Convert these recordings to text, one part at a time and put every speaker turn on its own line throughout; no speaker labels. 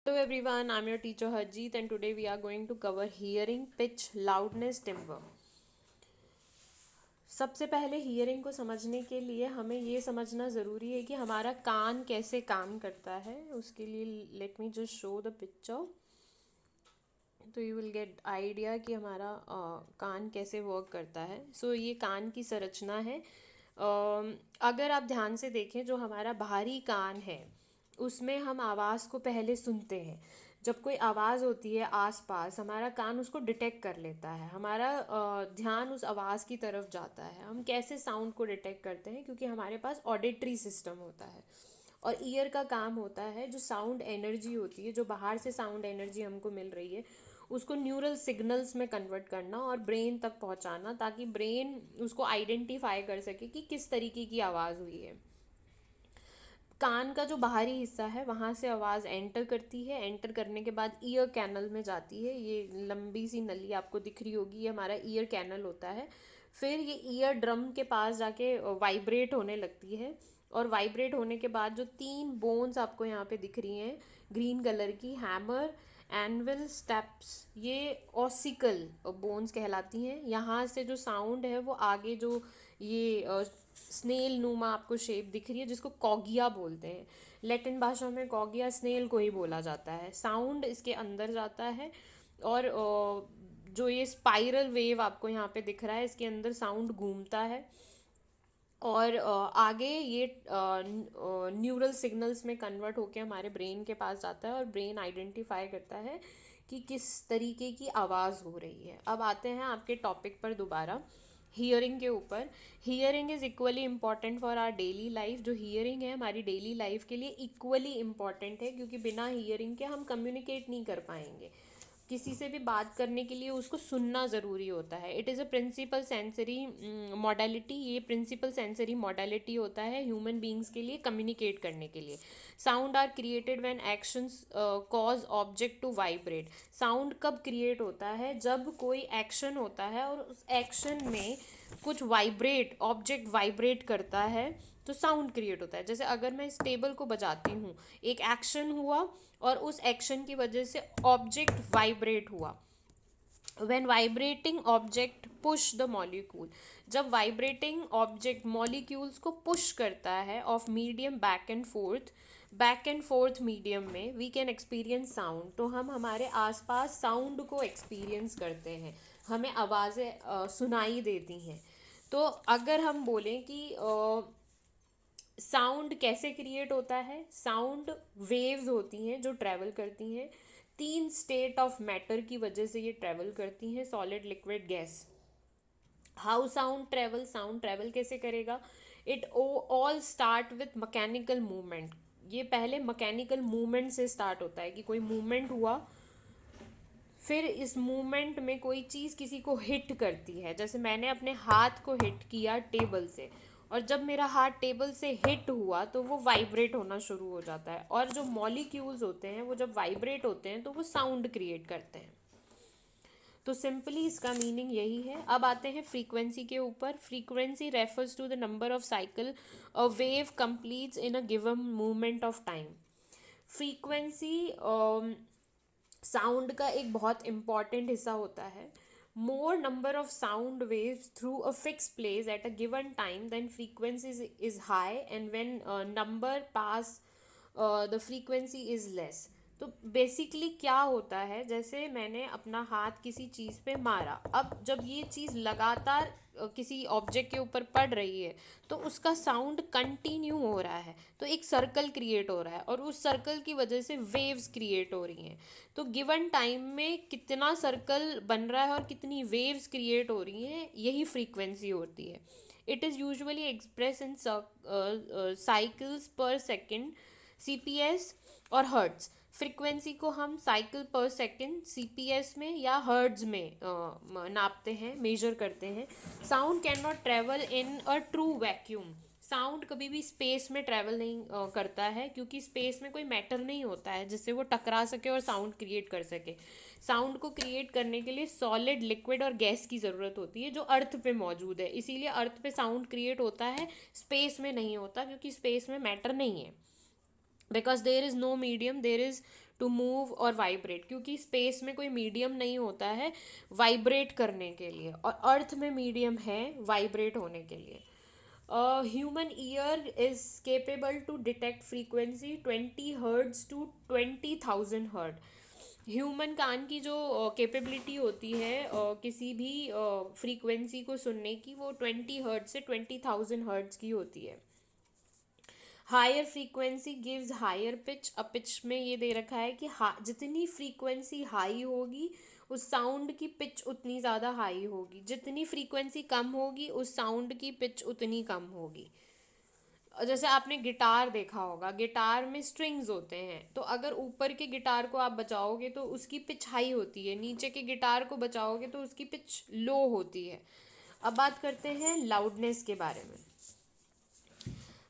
Hello everyone, I'm your teacher Harjeet and today we are going to cover hearing, pitch, loudness, timbre. सबसे पहले hearing को समझने के लिए हमें ये समझना ज़रूरी है कि हमारा कान कैसे काम करता है. उसके लिए let me just show the picture, तो यू विल गेट आइडिया कि हमारा कान कैसे वर्क करता है. ये कान की संरचना है. अगर आप ध्यान से देखें, जो हमारा बाहरी कान है उसमें हम आवाज़ को पहले सुनते हैं. जब कोई आवाज़ होती है आसपास, हमारा कान उसको डिटेक्ट कर लेता है. हमारा ध्यान उस आवाज़ की तरफ जाता है. हम कैसे साउंड को डिटेक्ट करते हैं? क्योंकि हमारे पास ऑडिटरी सिस्टम होता है और ईयर का काम होता है जो साउंड एनर्जी होती है, जो बाहर से साउंड एनर्जी हमको मिल रही है, उसको न्यूरल सिग्नल्स में कन्वर्ट करना और ब्रेन तक पहुंचाना, ताकि ब्रेन उसको आइडेंटिफाई कर सके कि किस तरीके की आवाज़ हुई है. कान का जो बाहरी हिस्सा है वहाँ से आवाज़ एंटर करती है. एंटर करने के बाद ईयर कैनल में जाती है. ये लंबी सी नली आपको दिख रही होगी, ये हमारा ईयर कैनल होता है. फिर ये ईयर ड्रम के पास जाके वाइब्रेट होने लगती है. और वाइब्रेट होने के बाद जो 3 बोन्स आपको यहाँ पे दिख रही हैं ग्रीन कलर की, हैमर, एनविल, स्टेप्स, ये ऑसिकल बोन्स कहलाती हैं. यहाँ से जो साउंड है वो आगे जो ये स्नेल नुमा आपको शेप दिख रही है, जिसको कॉगिया बोलते हैं. लैटिन भाषा में कॉगिया स्नेल को ही बोला जाता है. साउंड इसके अंदर जाता है और जो ये स्पाइरल वेव आपको यहाँ पे दिख रहा है, इसके अंदर साउंड घूमता है और आगे ये न्यूरल सिग्नल्स में कन्वर्ट होकर हमारे ब्रेन के पास जाता है और ब्रेन आइडेंटिफाई करता है कि किस तरीके की आवाज़ हो रही है. अब आते हैं आपके टॉपिक पर दोबारा, हियरिंग के ऊपर. Hearing is equally important for our daily life. जो हियरिंग है हमारी डेली लाइफ के लिए इक्वली इम्पॉर्टेंट है, क्योंकि बिना हियरिंग के हम कम्युनिकेट नहीं कर पाएंगे. किसी से भी बात करने के लिए उसको सुनना ज़रूरी होता है. It is a principal sensory modality. ये प्रिंसिपल सेंसरी मॉडलिटी होता है ह्यूमन बींग्स के लिए कम्युनिकेट करने के लिए. Sound are created when actions cause object to vibrate. Sound कब क्रिएट होता है? जब कोई एक्शन होता है और उस एक्शन में कुछ ऑब्जेक्ट वाइब्रेट करता है तो साउंड क्रिएट होता है. जैसे अगर मैं इस टेबल को बजाती हूँ, एक एक्शन हुआ और उस एक्शन की वजह से ऑब्जेक्ट वाइब्रेट हुआ. When vibrating object push the molecule. जब वाइब्रेटिंग ऑब्जेक्ट मॉलिक्यूल्स को पुश करता है of medium back and fourth medium में, वी कैन एक्सपीरियंस साउंड. तो हम हमारे आसपास साउंड को एक्सपीरियंस करते हैं, हमें आवाज़ें सुनाई देती हैं. तो अगर हम बोलें कि साउंड कैसे क्रिएट होता है, साउंड वेव्स होती हैं जो ट्रैवल करती हैं. 3 स्टेट ऑफ मैटर की वजह से ये ट्रैवल करती हैं, solid, liquid, gas. How sound travel कैसे करेगा? It all start with mechanical movement. ये पहले मैकेनिकल मूवमेंट से स्टार्ट होता है कि कोई मूवमेंट हुआ, फिर इस मूवमेंट में कोई चीज़ किसी को हिट करती है. जैसे मैंने अपने हाथ को हिट किया टेबल से, और जब मेरा हाथ टेबल से हिट हुआ तो वो वाइब्रेट होना शुरू हो जाता है. और जो मॉलिक्यूल्स होते हैं वो जब वाइब्रेट होते हैं तो वो साउंड क्रिएट करते हैं. तो सिंपली इसका मीनिंग यही है. अब आते हैं फ्रीक्वेंसी के ऊपर. Frequency refers to the number of cycle a wave completes in a given movement of time. Frequency sound का एक बहुत इम्पॉर्टेंट हिस्सा होता है. More number of sound waves through a fix place at a given time then frequency is high, and when number pass the frequency is less. तो basically क्या होता है, जैसे मैंने अपना हाथ किसी चीज़ पे मारा, अब जब ये चीज़ लगातार किसी ऑब्जेक्ट के ऊपर पड़ रही है तो उसका साउंड कंटिन्यू हो रहा है, तो एक सर्कल क्रिएट हो रहा है और उस सर्कल की वजह से वेव्स क्रिएट हो रही हैं. तो गिवन टाइम में कितना सर्कल बन रहा है और कितनी वेव्स क्रिएट हो रही हैं, यही फ्रीक्वेंसी होती है. It is usually express in cycles पर सेकेंड, सीपीएस और हर्ट्ज. फ्रीक्वेंसी को हम साइकिल पर सेकेंड, सीपीएस में या हर्ट्ज में नापते हैं, मेजर करते हैं. Sound can not travel in a true vacuum. Sound कभी भी स्पेस में ट्रैवल नहीं करता है, क्योंकि स्पेस में कोई मैटर नहीं होता है जिससे वो टकरा सके और साउंड क्रिएट कर सके. साउंड को क्रिएट करने के लिए सॉलिड, लिक्विड और गैस की ज़रूरत होती है जो अर्थ पे मौजूद है. इसीलिए अर्थ पे साउंड क्रिएट होता है, स्पेस में नहीं होता, क्योंकि स्पेस में मैटर नहीं है. Because there is no medium, there is to move और वाइब्रेट, क्योंकि स्पेस में कोई मीडियम नहीं होता है वाइब्रेट करने के लिए, और अर्थ में मीडियम है वाइब्रेट होने के लिए. Human ear is capable to detect frequency 20 hertz to 20,000 hertz. Human कान की जो कैपेबिलिटी होती है किसी भी फ्रीक्वेंसी को सुनने की, वो 20 हर्ट्ज से 20,000 हर्ट्ज की होती है. Higher frequency gives higher pitch. अब पिच में ये दे रखा है कि जितनी फ्रीक्वेंसी हाई होगी उस साउंड की पिच उतनी ज़्यादा हाई होगी, जितनी फ्रीक्वेंसी कम होगी उस साउंड की पिच उतनी कम होगी. जैसे आपने गिटार देखा होगा, गिटार में स्ट्रिंग्स होते हैं, तो अगर ऊपर के गिटार को आप बजाओगे तो उसकी पिच हाई होती है, नीचे के गिटार को बजाओगे तो उसकी पिच लो होती है. अब बात करते हैं लाउडनेस के बारे में.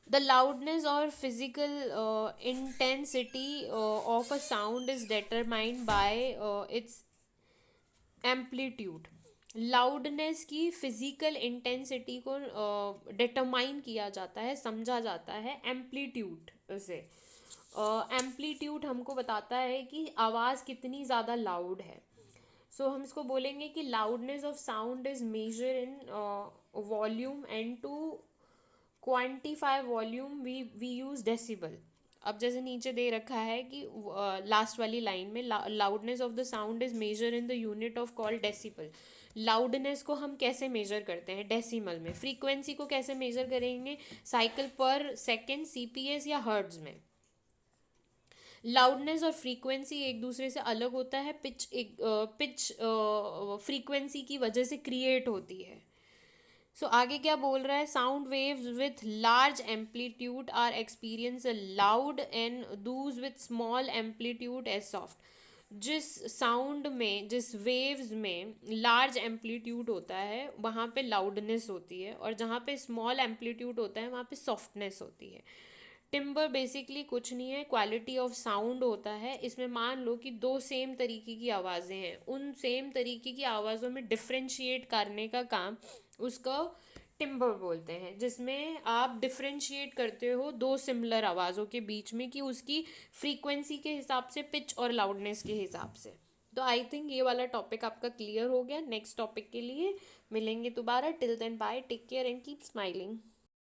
द लाउडनेस और physical intensity of a sound is determined bye it's amplitude. Loudness की फिजिकल इंटेंसिटी को डिटरमाइन किया जाता है, समझा जाता है एम्पलीट्यूड से. एम्पलीट्यूड हमको बताता है कि आवाज़ कितनी ज़्यादा लाउड है. सो हम इसको बोलेंगे कि loudness of sound is measure in volume, and to quantify volume we use decibel. अब जैसे नीचे दे रखा है कि लास्ट वाली लाइन में loudness of the sound is measure in the unit of called decibel. Loudness को हम कैसे मेजर करते हैं? डेसिमल में. फ्रीक्वेंसी को कैसे मेजर करेंगे? साइकिल पर सेकेंड, सीपीएस या हर्ट्ज में. लाउडनेस और फ्रीक्वेंसी एक दूसरे से अलग होता है. पिच फ्रीक्वेंसी की वजह से क्रिएट होती है. सो आगे क्या बोल रहा है? Sound waves with large amplitude are experience loud and those with small amplitude as soft. जिस साउंड में, जिस वेव्स में लार्ज एम्पलीट्यूड होता है वहाँ पे लाउडनेस होती है, और जहाँ पे स्मॉल एम्पलीट्यूड होता है वहाँ पे सॉफ्टनेस होती है. टिम्बर बेसिकली कुछ नहीं है, क्वालिटी ऑफ साउंड होता है. इसमें मान लो कि दो सेम तरीके की आवाज़ें हैं, उन सेम तरीके की आवाज़ों में डिफ्रेंशिएट करने का काम उसको टिम्बर बोलते हैं, जिसमें आप डिफ्रेंशिएट करते हो दो सिमिलर आवाज़ों के बीच में कि उसकी फ्रीक्वेंसी के हिसाब से, पिच और लाउडनेस के हिसाब से. तो आई थिंक ये वाला टॉपिक आपका क्लियर हो गया. नेक्स्ट टॉपिक के लिए मिलेंगे दोबारा. Till then bye, take care and keep smiling.